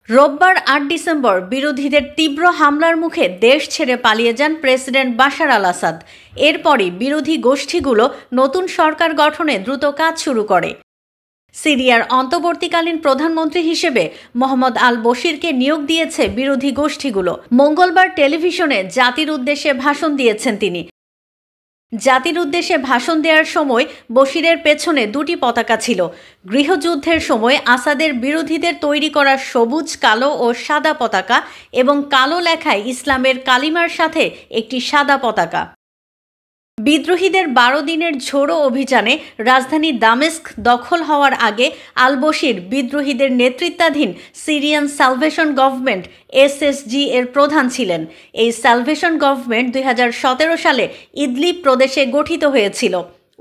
রোববার ৮ ডিসেম্বর বিরোধীদের তীব্র হামলার মুখে দেশ ছেড়ে পালিয়ে যান প্রেসিডেন্ট বাশার আল আসাদ। এরপরই বিরোধী গোষ্ঠীগুলো নতুন সরকার গঠনে দ্রুত কাজ শুরু করে। সিরিয়ার অন্তর্বর্তীকালীন প্রধানমন্ত্রী হিসেবে মোহাম্মদ আল বশিরকে নিয়োগ দিয়েছে বিরোধী গোষ্ঠীগুলো। মঙ্গলবার টেলিভিশনে জাতির উদ্দেশ্যে ভাষণ দিয়েছেন তিনি। জাতির উদ্দেশ্যে ভাষণ দেওয়ার সময় বশিরের পেছনে দুটি পতাকা ছিল। গৃহযুদ্ধের সময় আসাদের বিরোধীদের তৈরি করা সবুজ, কালো ও সাদা পতাকা এবং কালো লেখায় ইসলামের কালিমার সাথে একটি সাদা পতাকা। বিদ্রোহীদের ১২ দিনের ঝোড়ো অভিযানে রাজধানী দামেস্ক দখল হওয়ার আগে আল বশির বিদ্রোহীদের নেতৃত্বাধীন সিরিয়ান সালভেশন গভর্নমেন্ট এসএসজি এর প্রধান ছিলেন। এই সালভেশন গভর্নমেন্ট ২০১৭ সালে ইদলিব প্রদেশে গঠিত হয়েছিল।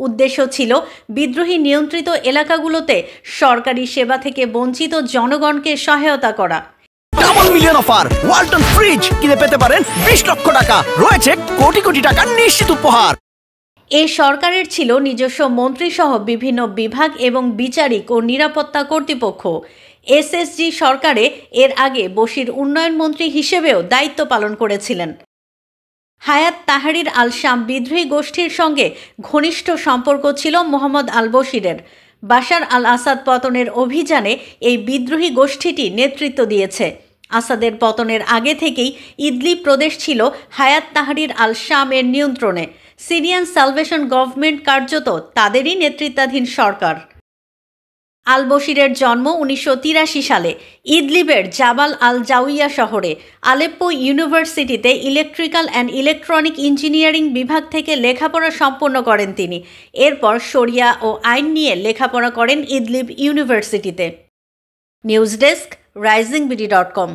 উদ্দেশ্য ছিল বিদ্রোহী নিয়ন্ত্রিত এলাকাগুলোতে সরকারি সেবা থেকে বঞ্চিত জনগণকে সহায়তা করা। Double million offer Walton fridge কিনে পেতে পারেন ২০ লক্ষ টাকা, রয়েছে কোটি কোটি টাকার নিশ্চিত উপহার। এই সরকারের ছিল নিজস্ব মন্ত্রীসহ বিভিন্ন বিভাগ এবং বিচারিক ও নিরাপত্তা কর্তৃপক্ষ। এসএসজি সরকারে এর আগে বশির উন্নয়ন মন্ত্রী হিসেবেও দায়িত্ব পালন করেছিলেন। হায়াত তাহরির আল শাম বিদ্রোহী গোষ্ঠীর সঙ্গে ঘনিষ্ঠ সম্পর্ক ছিল মোহাম্মদ আল বশিরের। বাশার আল আসাদ পতনের অভিযানে এই বিদ্রোহী গোষ্ঠীটি নেতৃত্ব দিয়েছে। আসাদের পতনের আগে থেকেই ইদলিব প্রদেশ ছিল হায়াত তাহরির আল শাম এর নিয়ন্ত্রণে। সিরিয়ান সালভেশন গভর্নমেন্ট কার্যত তাদেরই নেতৃত্বাধীন সরকার। আল বশিরের জন্ম ১৯৮৩ সালে ইদলিবের জাবাল আল জাউইয়া শহরে। আলেপ্পো ইউনিভার্সিটিতে ইলেকট্রিক্যাল অ্যান্ড ইলেকট্রনিক ইঞ্জিনিয়ারিং বিভাগ থেকে লেখাপড়া সম্পন্ন করেন তিনি। এরপর শরিয়া ও আইন নিয়ে লেখাপড়া করেন ইদলিব ইউনিভার্সিটিতে। News desk, risingBD.com।